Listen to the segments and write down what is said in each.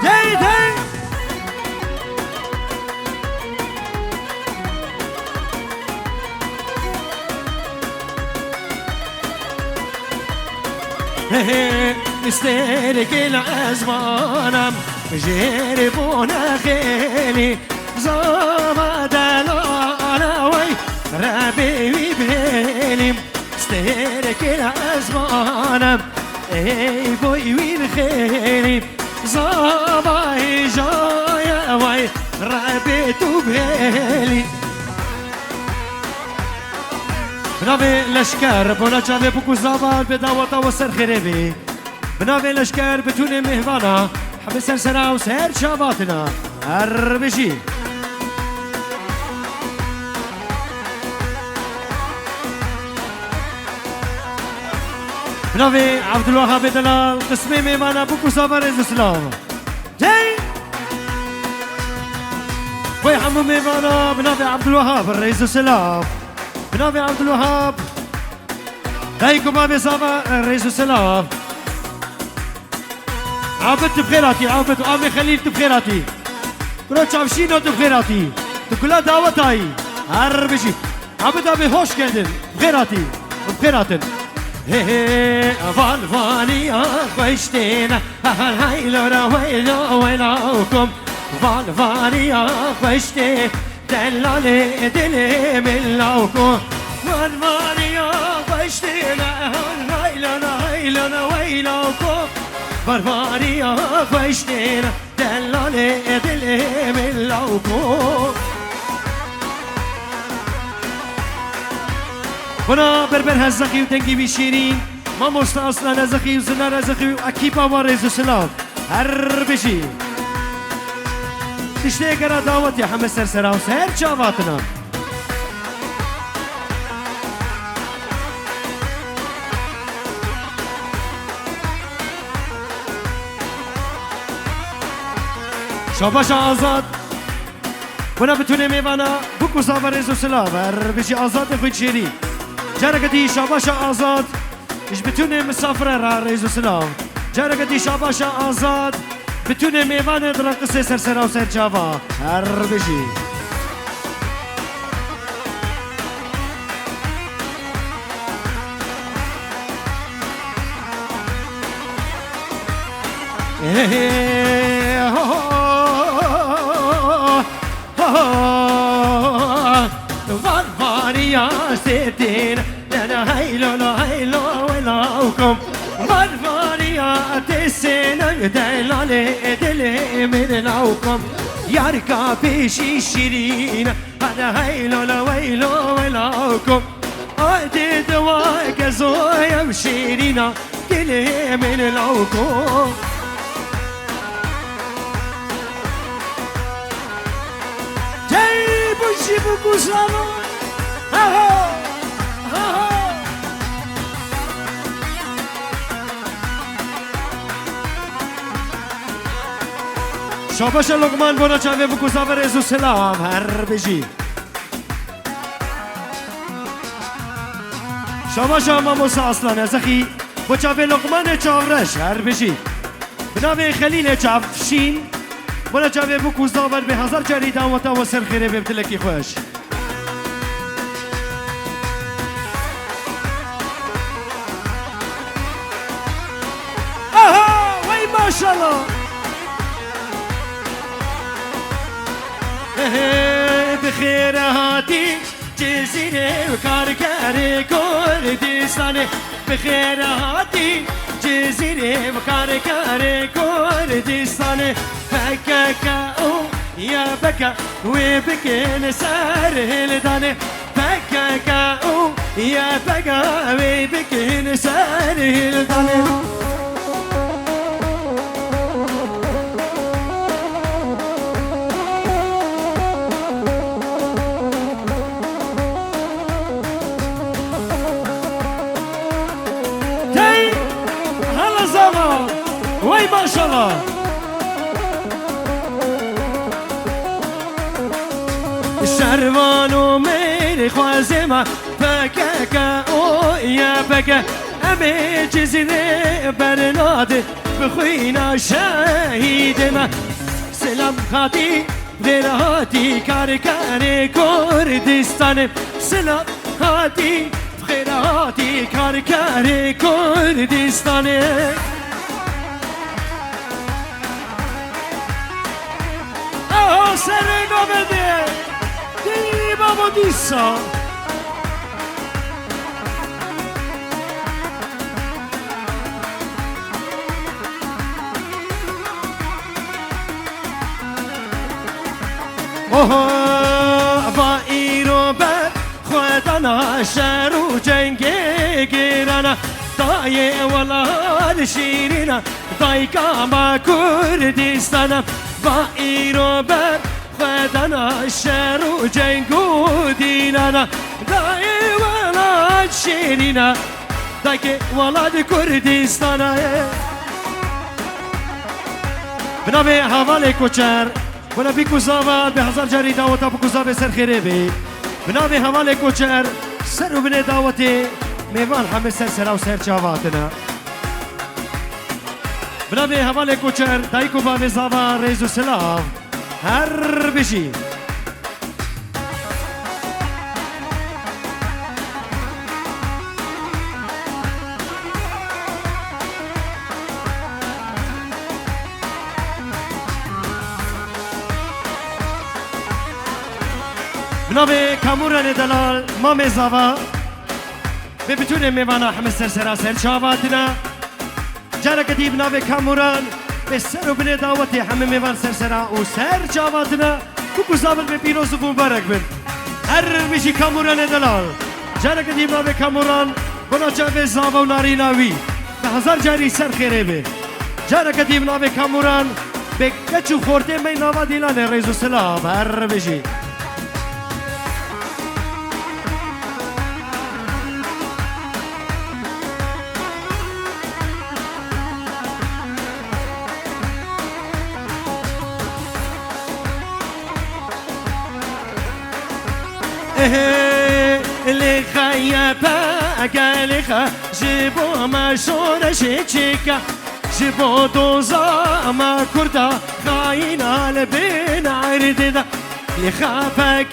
جاي جاي مستهلك الأزمانم جربونا خيلي زما دلانا وي ربي ويبهلي مستهلك الأزمانم اي بوي وين خيلي زما جايا وي ربي تبهلي بنابي لشکر بونا چاوه بکو زابال به دعوتا و سر خریبی بنابي لشکر بتونه مهوانا حب سر سرا و سر شاباتنا هر بشی بنابي عبدالوهاب دلال قسمي مهوانا بکو زابال رئیس اسلام جاي وي حمو مهوانا بنابي عبدالوهاب رئيس اسلام بنابي عبدالوهاب دايكو بابي صابا رئيس السلام عابد بخيراتي عابد وامي خليل بخيراتي كلها تشافشينو بخيراتي كلها دعوتاي هربشي عابد ابي هوش كندن بخيراتي بخيراتن هي هي فالفاني خوشتينا هاي لورا ويلو ويلوكم فالفاني خوشتي دلالي دلي من لوكم فالفاني خوشتينا هايلنا ويلوكم فالفاني خوشتينا دلالي دلي من لوكم بنا بربر هزخي وتنقي بشيرين ما مستأصلا هزخي وزنا هزخي وأكيبا ورزو سلام هر بشي تشتي كرا دعوت يا حمد سرسرا وسهر شافاتنا شاباش آزاد بنا بتونه ميوانا بكو صابر رزو سلام هر بشي آزاد خويد شيرين جاركتي شاباش آزاد ايش بتونه مسافرة را رزو سلام جاركتي شاباش آزاد بتونه ميوانه در قصه سرسرا و سر جاوا هر بشي فالفانيا ستين لنا هيلو ولوكم فالفانيا تسينا دلالي دلي من لوكم ياركا بيشي شيرين انا هيلو ولوكم ادي دواك زويا وشيرينا دلي من لوكم جيبوا سلامو شاباش لقمان بونا چاوه بکو زاور ازو سلام هر بجی شاباش اما موسى اصلا ازخی بو چاوه لقمان چاورش هر بجی بناوه خلیل چاوشین بونا چاوه بکو زاور به هزار جاری دعوتا و سر خیره ببتلکی خوش آها وی ماشالله بخير هاتي جزيرة وكاركاري كردستان بخير هاتي جزيرة وكاركاري كردستان بكاكا يا بكا وبكين سار الدان بكاكا يا بكا وبكين سار الدان وي ما شاء الله الشروان وميري خوازمة بكاكا يا بكا أمي جزيري برنادي بخوينا شهيدنا سلام خاطي غيراتي كاركاني كردستان سلام خاطي غيراتي كاركاني كردستان سرقو بده دي بابو ديسا با ایرو بر خودانا شر و جنگ گیرانا دای ولاد شیرینا دای کاما کردستانا با ایرو بر خودانا شر و جنگ و دینانا دای ولاد شیرینا دای ولاد کردستانا بنابه حواله کوچر بنا بی کوزاوا به هزار جاری دعوتا بکوزا به سر خیره بی بنا به حوال کوچر سر و بنه دعوتی میوان همه سر سرا و سر چاواتنا بنا به حوال کوچر دایکو با وزاوا ریز و سلام هر بشی بنابه کاموران دلال ما مزاوا به بتونه میوانا همه سر سرا سر چاواتنا جارا کدی بنابه کاموران به سر و بنه دعوتی همه میوان سر سرا و سر چاواتنا کوکو زابل به پیروز و مبارک بن هر بشی کاموران دلال جارا کدی بنابه کاموران بنا چاوه زاوا و ناریناوی به هزار جاری سر خیره به جارا کدی بنابه کاموران به کچو خورده می ناوا دیلان ریز و سلام هر بشی لخيبا قالخا جيبو ما شورش چيكا جيبو دوزا ما كردا خاينا لبين عرددا لخابا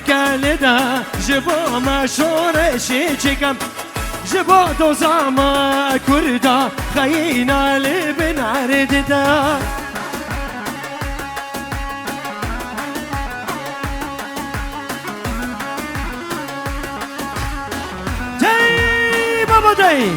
قالدا جيبو ما شورش چيكا جيبو دوزا ما كردا خاينا لبين عرددا بدأي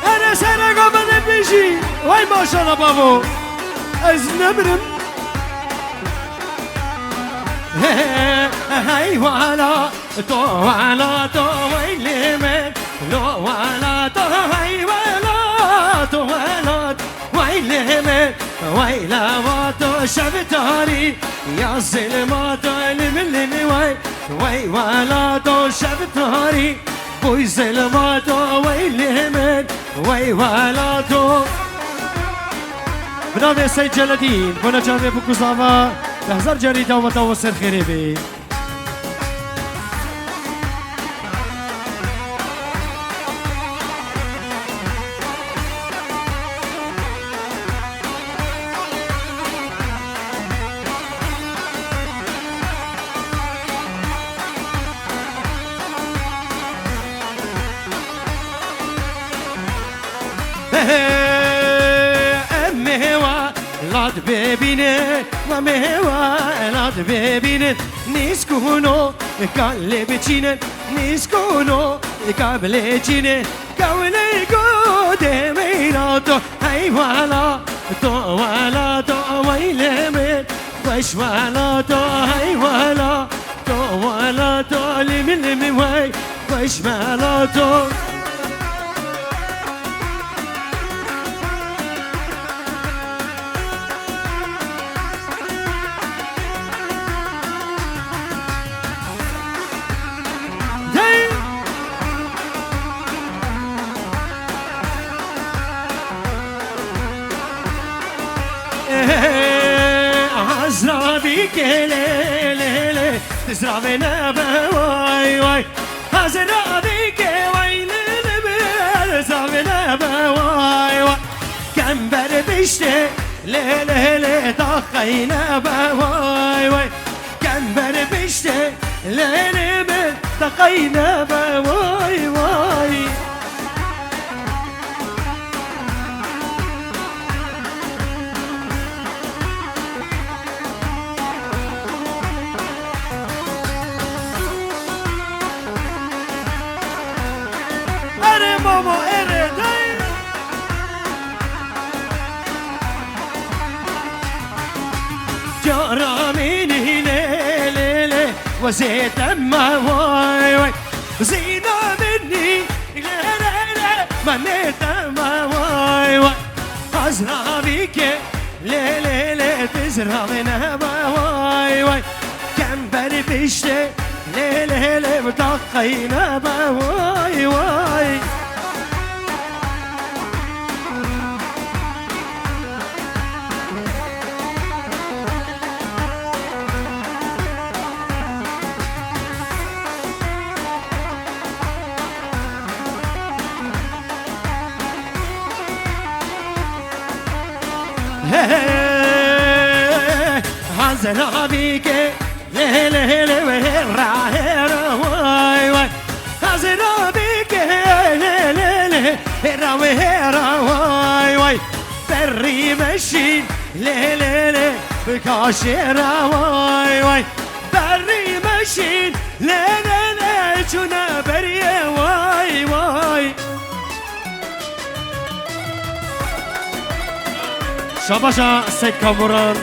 أنا سرقة بدأ بيجي وين ما شاء الله بابو أزنبرم هاي ولا تو ويلي من لو ولا تو هاي ولا تو ويلي من ويلا واتو شفتاري يا زلمات اللي وي ولا تو شفتاري بوي زلمات ويلي من وي ولا تو بنابه سيد جلدين بنا جامعه بكوزاوا هزار جاری دعوتا و سر خیره بی لاد ببینه و مهوا لاد ببینه نیست کنو کاله بچینه نیست کنو کابل چینه کاله گوده مینا تو هی والا تو ویله من وش والا تو هی والا تو لمی وی وش والا تو بيك ليلي تزرع بنابه واي واي هزرع بيك ويلي تزرع بنابه واي واي كمبر بشتي ليلي طخينا بواي واي كمبر بشتي ليلي طخينا بواي واي أري ماما أري جرى مني ليلي وزيت أما واي واي زينة مني ليلي منيت أما واي واي أزرع بيك ليلي تزرع منها واي واي كمبر بشتي ليلي بطخينا واي واي هزرع بيك ليلي وهرا واي واي هزرع بيك ليلي وهرا واي واي بري مشي ليلي بكاشيرا واي واي بري مشي ليلي جنا بري واي واي شاباشا سيد كاموران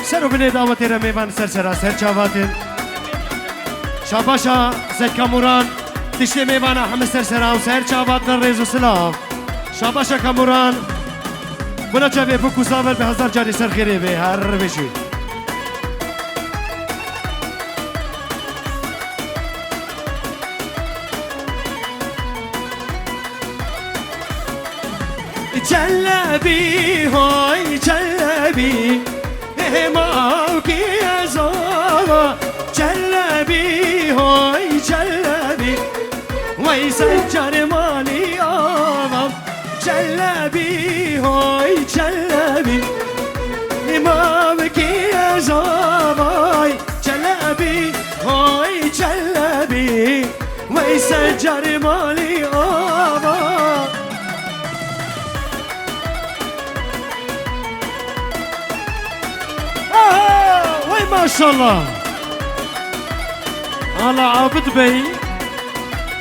سرو بني دعوتي رميبان سرسرا سرچاواتن شاباشا سيد كاموران تشتي ميبانا هم سرسرا و سرچاواتن ريزو سلاف شاباشا كاموران بنا چاوه بكو ساور به هزار جاري سر خيري به هر بشي جلبي هاي جلبي موكي زوا جلبي هاي جلبي ويسجر مالي آمام جلبي هاي جلبي موكي زوا جلبي هاي جلبي ويسجر مالي آمام ما شاء الله على عابد بي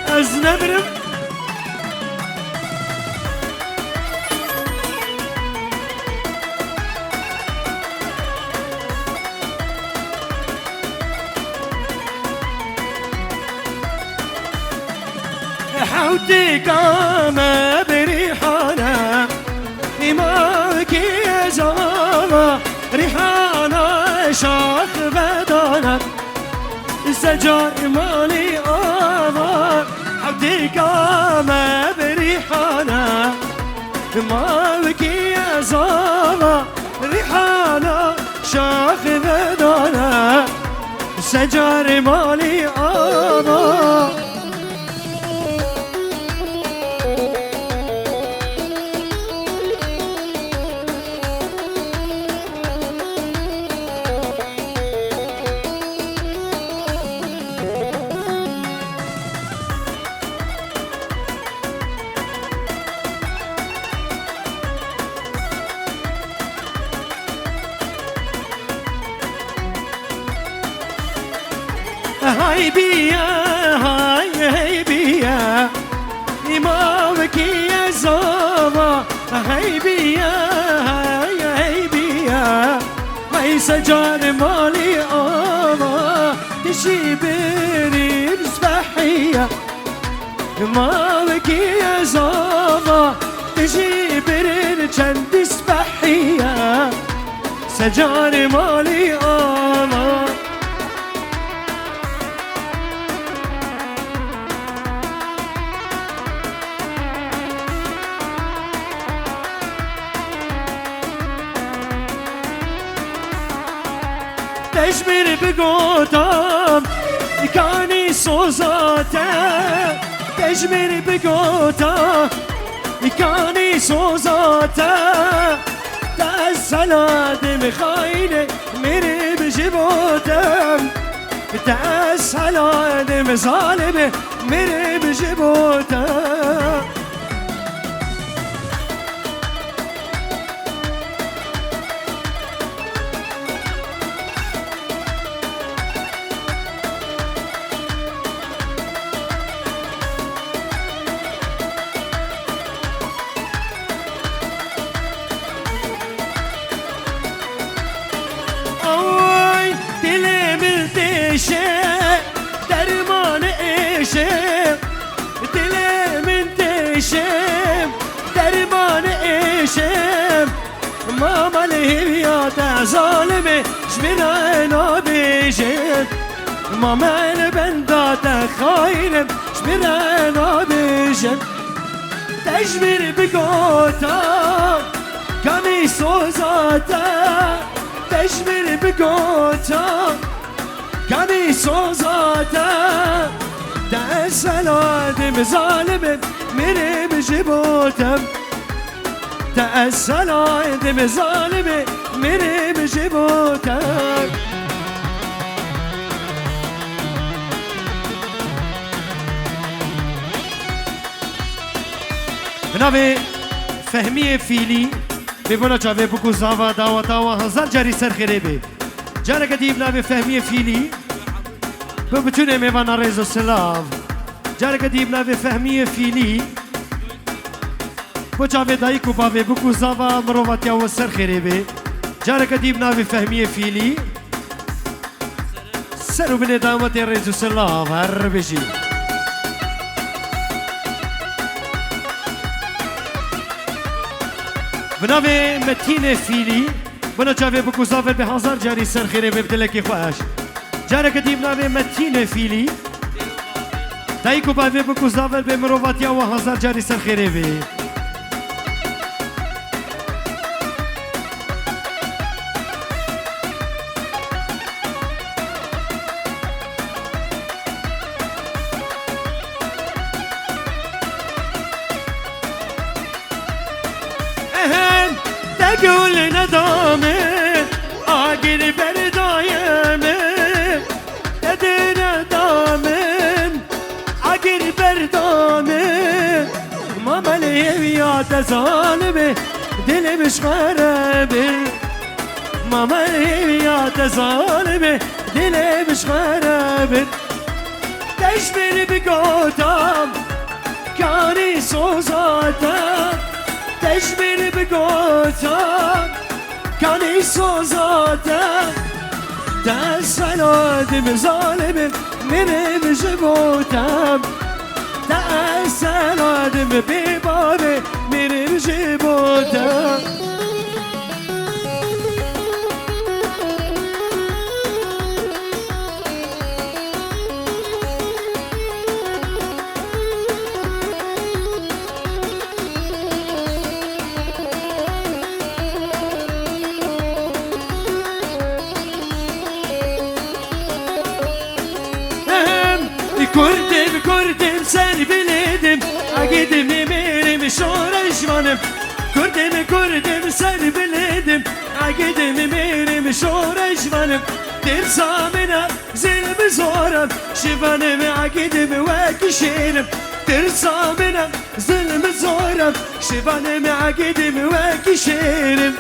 أزنبرم حوتي قام بريحانا إماكي زاما ريحانا شاخ بدانا سجار مالي آمار حوتي قام بريحانا مالكي زاما ريحانا شاخ بدانا سجار مالي آمار هاي بيا هاي بيا إمامك يا زوما هاي بيا هاي بيا هاي سجار مالي آما تشيبني بسبحية إمامك يا زوما تشيبني جند سبحية سجار مالي آما تجبر بقوتم كاني صوزاته تجبر بقوتم كاني صوزاته تأسلاد خاينة مري بجبوتم تأسلاد مظالمة مري بجبوتم درمان عشق دل من تشم درمان عشق ماما الهویات ظالمه شمیرنا بیشم ماما البندات خاینم شمیرنا بیشم تجبر بگوتا کمی سوزاتا تجبر بگوتا كاني صوزاتا تأسلاد مظالم مري بجبوتم تأسلاد مظالم مري بجبوتم بنابي فهمية فيلي ببنا جاوه بكو زاوا داوا داوا هزار جاري سر خريبه جارة قديم نابي فهمية فيلي ببتونه ميوانا ريزو سلاف جارة قديم نابي فهمية فيلي بجاوه دايكو باوه بكو زاوا مرواتيا وسر خريبه جارة قديم نابي فهمية فيلي سرو بني دامتي ريزو سلاف هر بجي بنابي متينة فيلي بنا جاوه بكو زاوه به هزار جاري سر خيره ببدلكي خواهش جاره قديم نابه متينة فيلي دايكو باوه بكو زاوه به مرواتيا و هزار جاري سر خيره بي تقول ندامي آقل بردايمي تدي ندامي آقل بردامي ماما الهويات ظالمي دلي مش غربي ماما الهويات ظالمي دلي مش غربي تجبر بقوتم كاني صوزاتم تجبر بقوتم كاني صوزاتم تأسلاد مظالم من بجبوتم تأسلاد ببابي من بجبوتم Kurdum seni biledim Agidim emirim şoreşmanım Kurdum seni biledim Agidim emirim şoreşmanım Dirsamına zilmi zoram Şivanım agidim ve kişirim Dirsamına zilmi zoram Şivanım agidim ve kişirim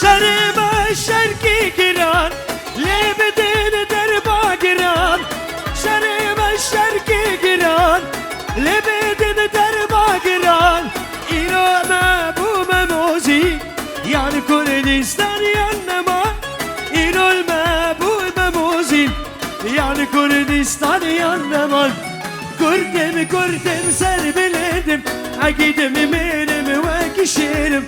شريبة شرقي قران لبدين دربا قران شريبة شرقي قران لبدين دربا قران إيران بو مموزي يعني كردستان ينما إيران بو مموزي يعني كردستان ينما كردم سر بلاد سربلدم عقيد مميرم وكشيرم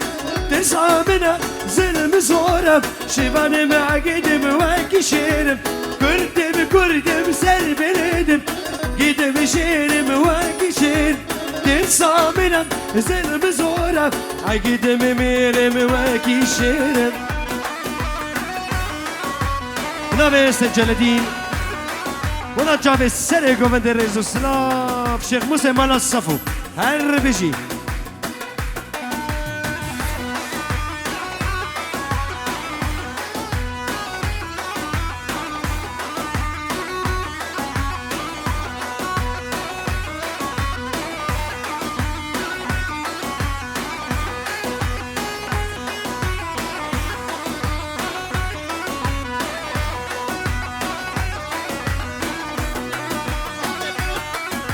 تصابنا ظلم زورم شبانم عقيدم وكشيرم كردم سربلدم قيدم شيرم وكشيرم تصابنا ظلم زورم عقيد مميرم وكشيرم نبي سجلدين ولا جاب السرق ومن الرئيس السلاف شيخ موسى مال الصفو هر بيجي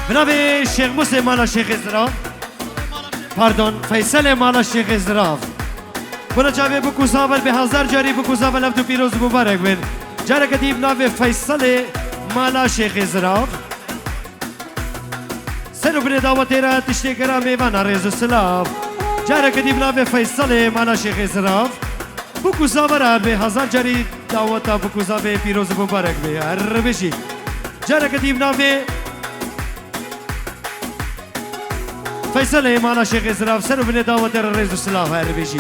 بنابي الشيخ موسى مال الشيخ إزراف باردون فيصل مال الشيخ إزراف بنا جابي بكو صابر بهزار جاري بكو صابر لفتو بيروز مبارك بن جارة كتيب نابي فيصل مال الشيخ إزراف سنو بني دعوتيرا تشتكرا ميوانا ريزو سلاف جارة كتيب نابي فيصل مال الشيخ إزراف بكو صابر بهزار جاري دعوتا بكو صابر بيروز مبارك بن هربشي جارة كتيب نابي فيصل معنا شيخ إسراف سنو بني دعوة الرئيس السلام هاي بيجي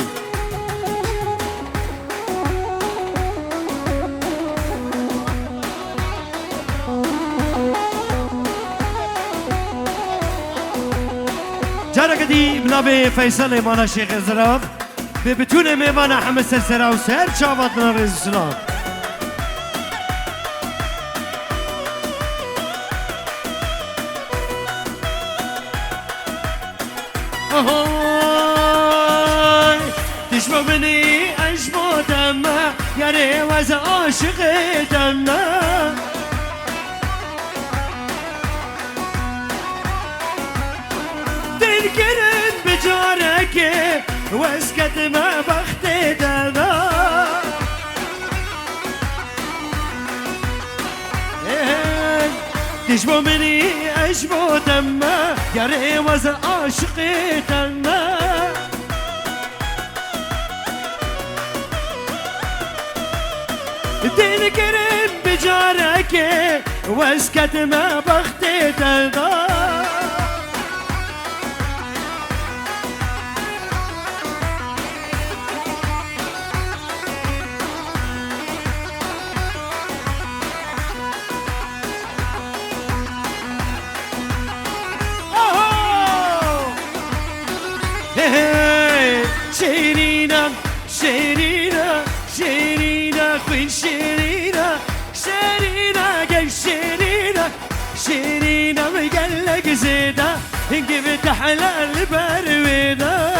جارة قدي بنابي فيصل معنا شيخ إسراف ببتوني ميوانا حمد سلسلة وسهر شابطنا الرئيس السلام تشبه بني أشبه دمه يا ريوز عاشق دمه تنكرن بجارك واسكت ما بخت دمه تشبه بني أشبه دمه يا ريوز عاشق دمه تنكرم بجارك واسكت ما بختي ترضى شيرينا شيرينا شيرينا خوين شيرينا شيرينا قال شيرينا شيرينا وقالك زيدا انقبت حلال برويدا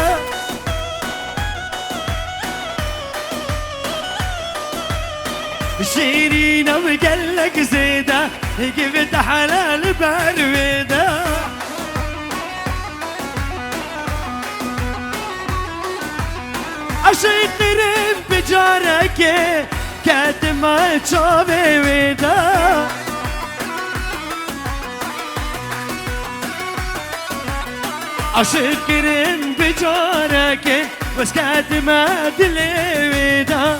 شيرينا وقالك زيدا انقبت حلال برويدا عشق نرم بجارك كاتما تشوفي ويدا عشق نرم بجارك بس كاتما دلي ويدا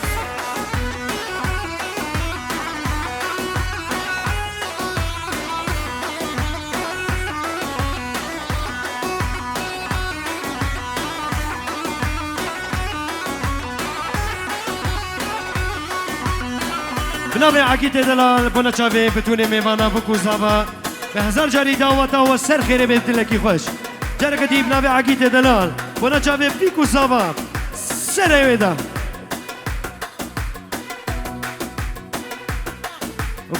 بنابي عقيد دلال بنا شافي بتوني ميوانا بكو زابا بهزار جاري دعوتا والسر خيري بنت لكي خوش جاري كتيب بنابي عقيد دلال بنا شافي بيكو زابا سر ويدا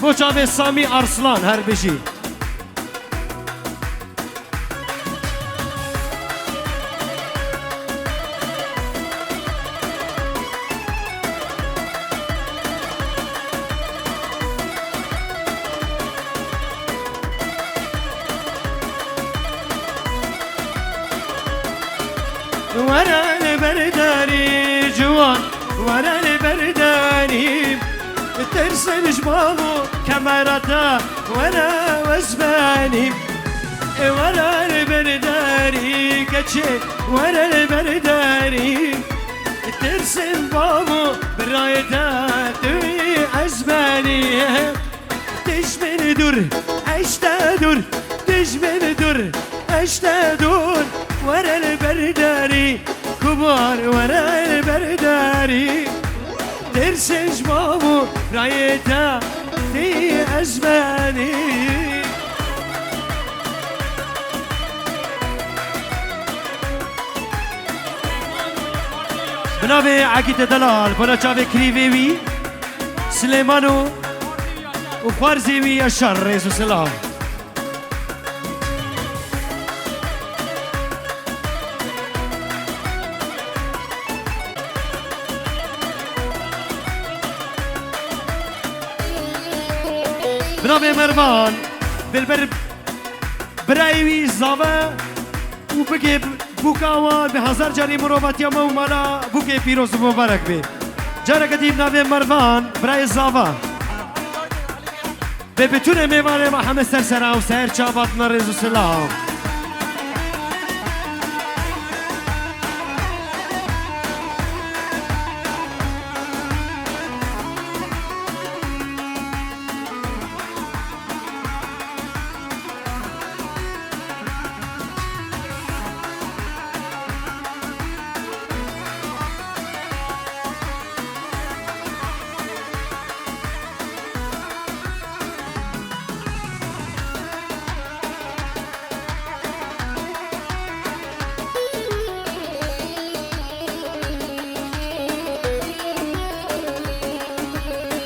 بو شافي سامي أرسلان هر بشي ورا البرداني جوان ورا البرداني ترسل جبالو كاميراتا ورا وزباني ورا البرداري كتشي ورا البرداري ترسم بابو برايدات أزماني تشمن دور أشتادور تشمن دور أشتادور ورا البرداري كبار ورا البرداري ترسم بابو برايدات أزماني بنابه عقيدة دلال بنا چاوه كريوي سليمانو وخوارزيوي الشر ريزو سلام بنابه مرمان بالبر برايوي زاوه وبقي بوكاوان به هزار جاری مروباتی ما و مالا بوکه پیروز مبارک بی جارا قدیم ناوی مروان برای زاوا به بتونه میوانه ما همه سرسرا و سر چابات نرزو سلام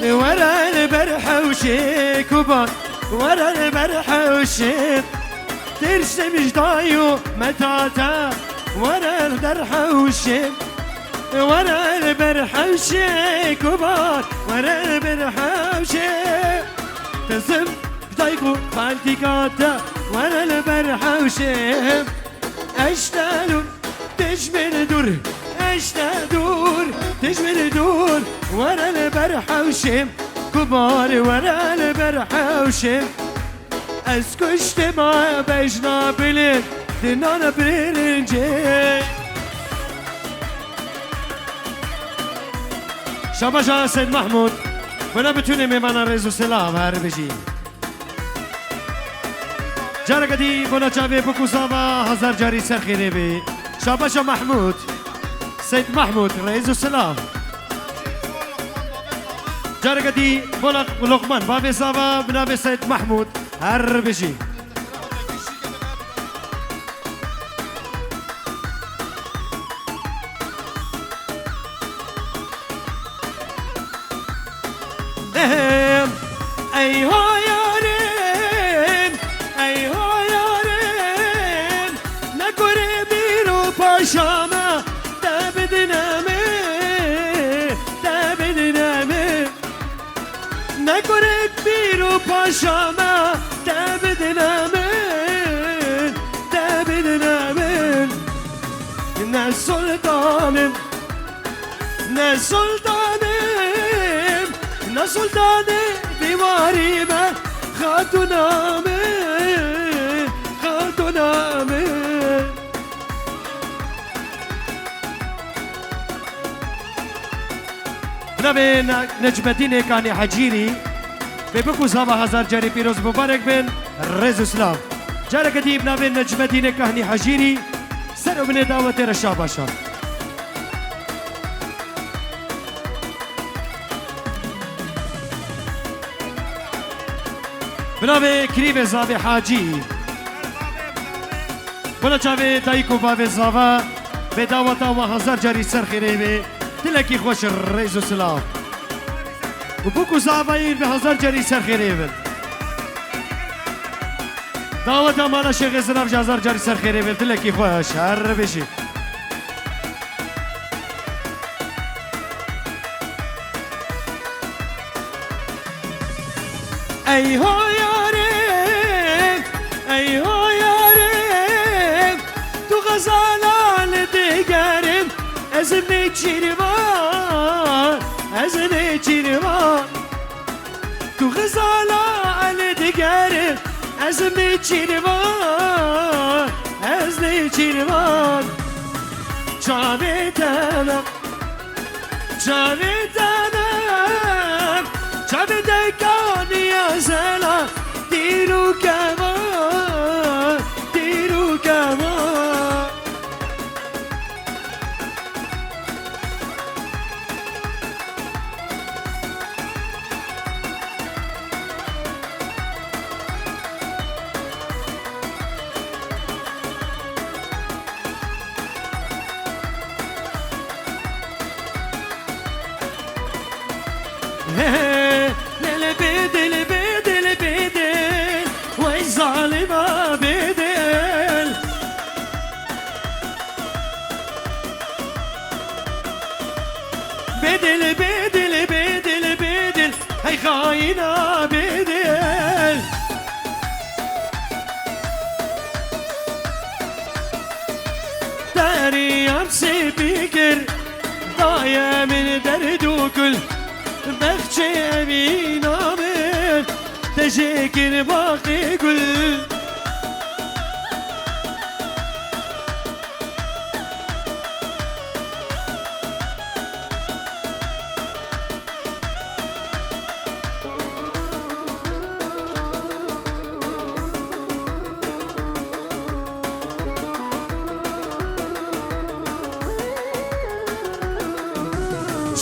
ورا البرحة وشيك وبان ورا البرحة وشيك ترسم جدايو متاتا ورا البرحة وشيك ورا البرحة وشيك وبان ورا البرحة وشيك ترسم جدايكو فالتيكاتا ورا البرحة وشيك اشتالو تجمل دور اشتادور تجمل دور ورا البرحة وشم كبار ورا البرحة وشم اسكشت ما بجنا بلين دنانا برنجي شاباشا سيد محمود وانا بتوني ميمانا ريزو سلام هر بجي جارا قدي بنا جابي بكو زابا هزار جاري سرخيني بي شاباشا محمود سيد محمود رئيس السلام جارقدي بولق ولقمان بابي صابا بنابي سيد محمود هربشي اي هو يارين اي هو يارين نكوري بيرو باشاما نکرد بیرو پاشاما تبدنامن نه سلطانم نه سلطانم نه سلطانم بیواری من خاتونامن خاتونامن بنابه نجم الدین کانی حجیری به بکو زابا هزار جاری پیروز مبارک بین رز اسلام جاره کدی بنابه نجم الدین کانی حجیری سر من دعوت رشا باشا بنابه کریب زابه حاجی بنا چاوه دایکو بابه زابا به دعوت و هزار جاری سر خیره به دلکی خوش رئیس السلام و بکو زعباین به هزار جری سر خیره بل دعوت امانا شیخ زناب هزار جری سر خیره بل دلکی خوش هر بشی ای هو یارم ای هو یارم تو غزالان دیگرم از نچیروان از نچیروان تو غزالان دیگرم از میچینوان از نیچینوان چاویدانم چاویدانم چاویدگانی ازلا دیرو کمان دیرو کمان ليل بدل بدل بدل والظالمة بدل بدل بدل بدل بدل هي خاينة بدل داري امسي بيكر ضايع من درد وكل بخشي امين امين تشكر باقي كل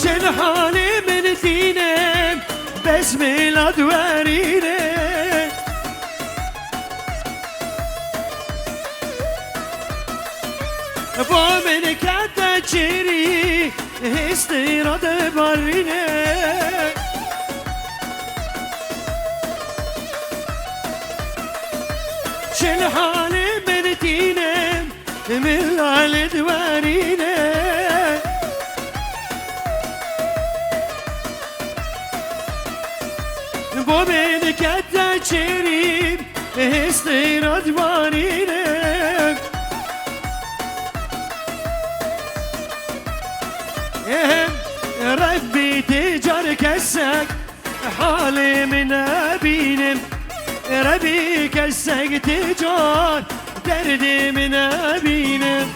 شن حالي من دينم بسم الادوارينه ومن كاتا تشيري استيراد بارينه شن حالي من دينم من الادوارينه ومن كاتا تشيري استيراد بارينه ربي تجار كسك حالي من أبينم ربي كسك تجار دردي من أبينم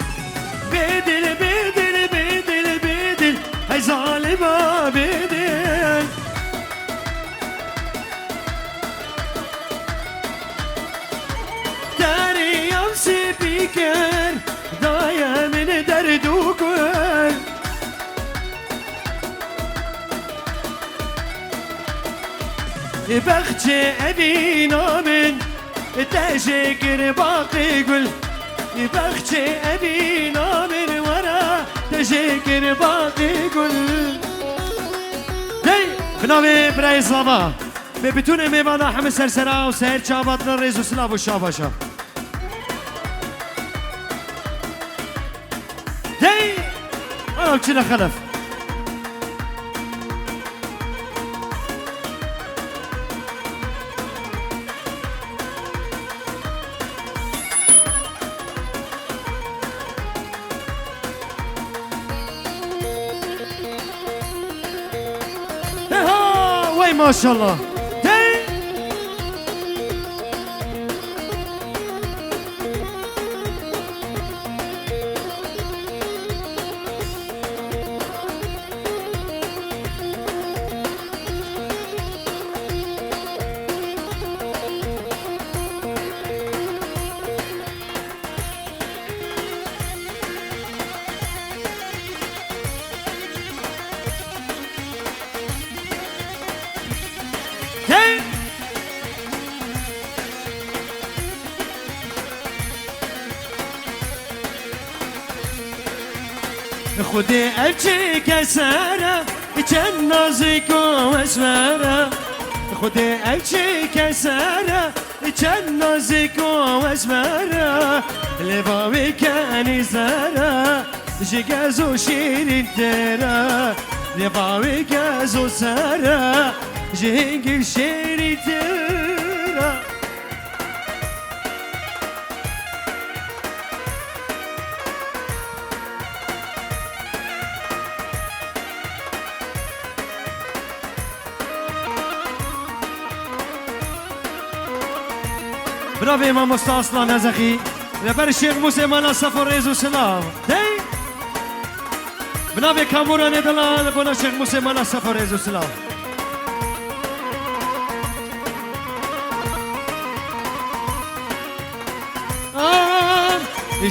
بدل بدل بدل بدل هاي ظالمة بدل داري يمسي بيكر ضايع من درد وكل بختي أبينا من تشكر باقي قل بختي أبينا من ورا تشكر باقي قل دي بنامي براي سلامة ببتون ميوانا حمد سرسرا وسهر چاباتنا ريز وسلاف وشاباشا دي أنا بچنا خلف ما شاء الله خودی الچی کسره چند نازک و اسمره خودی الچی کسره چند نازک و اسمره لباوی کنی زره جگز و شیرین تره لباوی گز و سره جنگل شیرین تره برافو امام مستاصلا نزخي لبر الشيخ موسى مالا سفر ريزو سلام دي برافو كامورا ندلان بنا الشيخ موسى مالا سفر ريزو سلام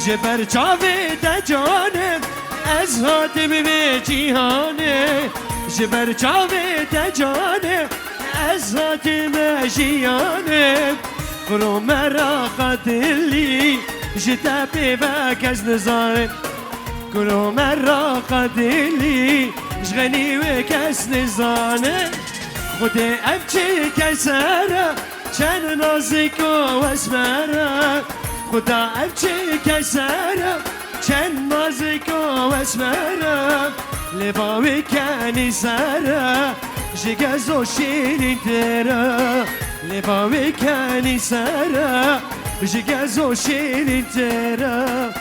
جبر چاوی ده جانم از هاتم به جیهانه جبر چاوی ده جانم از هاتم به جیانه برو مرا قدلی جتا پیوه کس نزانه برو مرا قدلی جغنی و کس نزانه خود افچه کسره چند نازک و اسمره خدا افچه کسره چند نازک و اسمره لباوی کنی سره جگز و شیرین تره لباوی کنی سره جگز و شیرین تره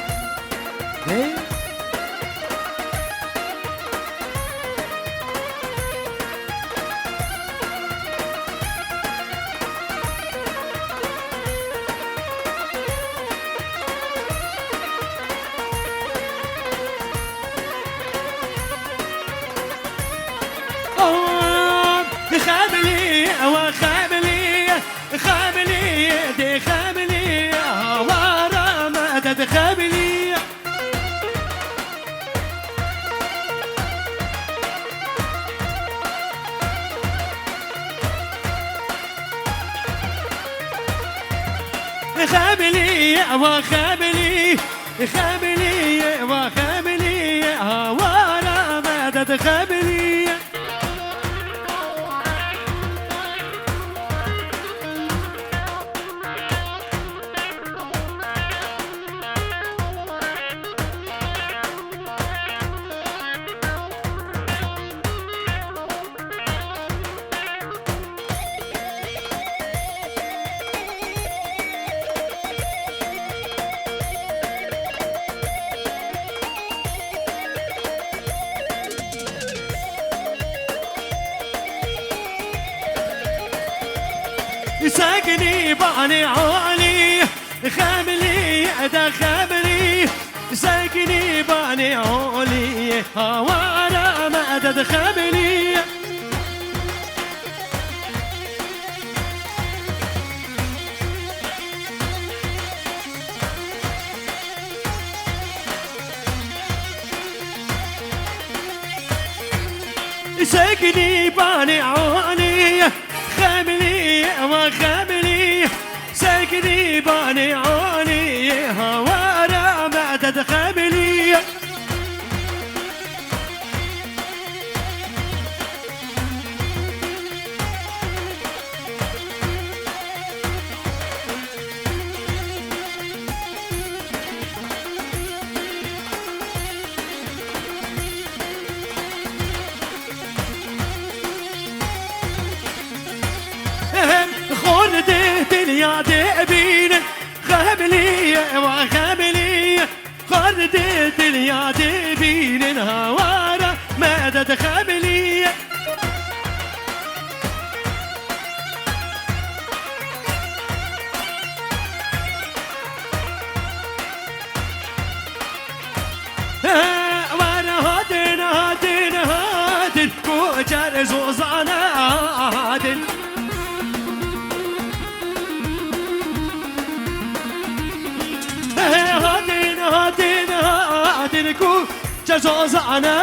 خابلي وخابلي خابلي دي خابلي ورا مدد خابلي خابلي وخابلي خابلي وخابلي ورا مدد خابلي ساقني بعني عالي خاملي أدا خاملي ساقني بعني عالي وانا ما أدد خاملي ساقني بعني عالي خاملي وخاملي ساكني باني عاني هوارا معدد خاملي يا دبين خابلي وخابلي خردت يا دبين هوارا مدد خابلي وانا هادن هادن هادن كوجر زوزانا هادن هادن كو جزوز أنا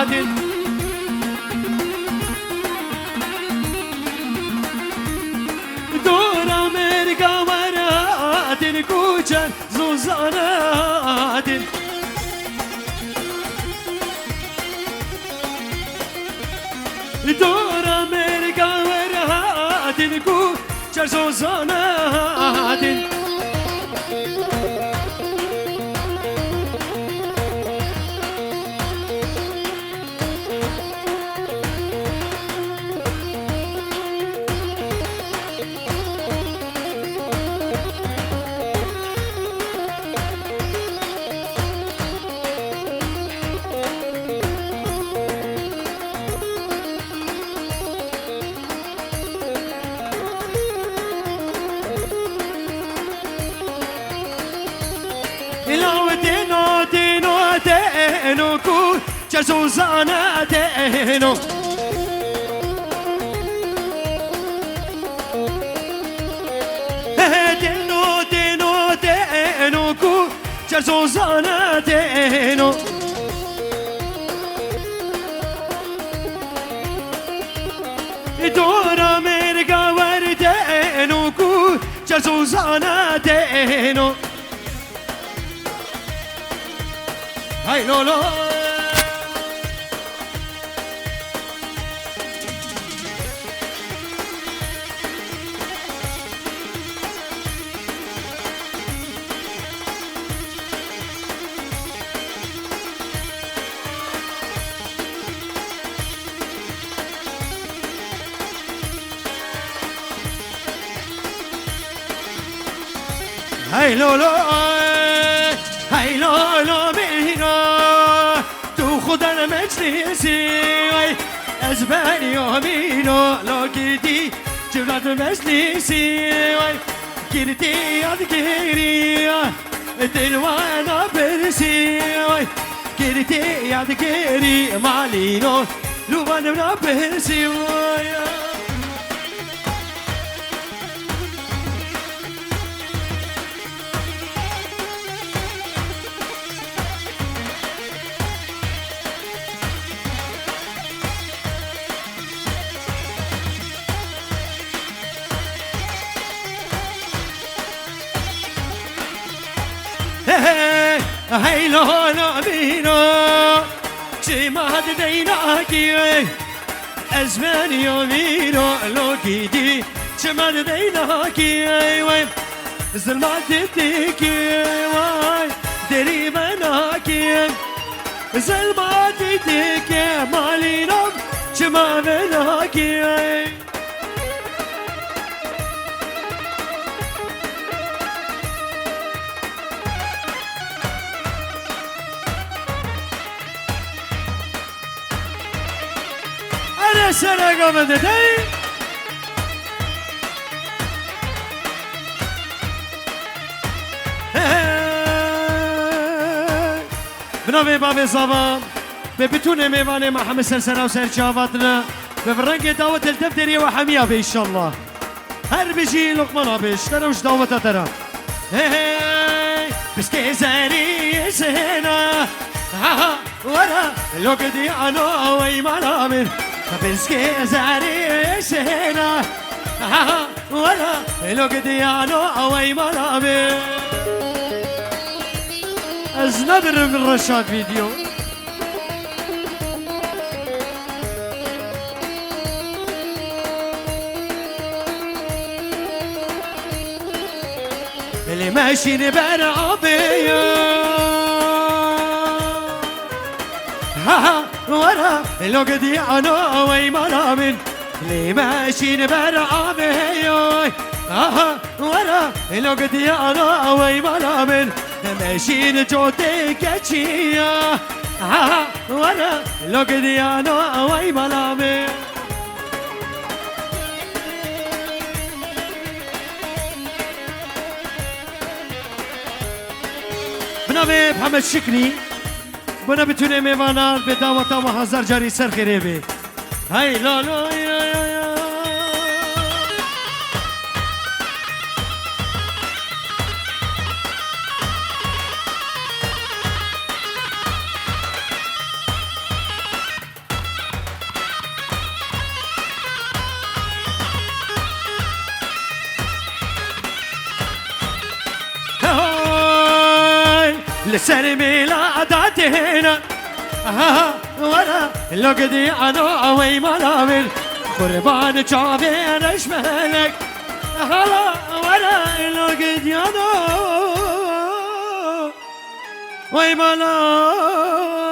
هادن دور أمريكا ورا هادن كو جزوز أنا هادن دور أمريكا ورا هادن كو جزوز أنا هادن دينو كو جزوزانا دينو دينو دينو دينو كو جزوزانا دينو دورا مرقا وردينو كو جزوزانا دينو هاي لولو هاي لولو هاي لولو بينا تو خدا المجلسي ازباني يومينو لو كيدي جبلات المجلسي كيرتي ياد كيري دلوانا برسي كيرتي ياد كيري مالينو لوبان منا برسي هاي لولا بينا شي ما هاد ديناكي ازمان يومينو لو كيدي شي ما هاد ديناكي ظلمات تديكي واي دري بناكي ظلمات تديكي مالينو شي ما بناكي سنة قبل دي بنابي بابي صابا ببتوني ميواني مع حمد سلسلة وسير شافتنا بفرنقي دعوة الدفترية وحمية بإن شاء الله هر بيجي لقمنا بيش ترى وش دعوة ترى بس كيزاري سهنا ورا لو قدي أنا وي ملامن بسكي زاري سهنا ولا لو قدي أنا وي ملامن از ندرم من رشاد فيديو اللي ماشي برعبيه ورا لو قدي أنا وي ملامن لي ماشي برعبي ورا لو قدي أنا وي ملامن ماشي جوتي كتشيا ورا لو قدي أنا وي ملامن بنابي محمد شكري بنا بتونه میوانان به دعوت و هزار جاری سر خیره بی هی لالو لسر ميلاداتنا ورا لو قدي أنا وي ملامل قربان شعبين اشملك هلا ورا لو قدي أنا وي ملامل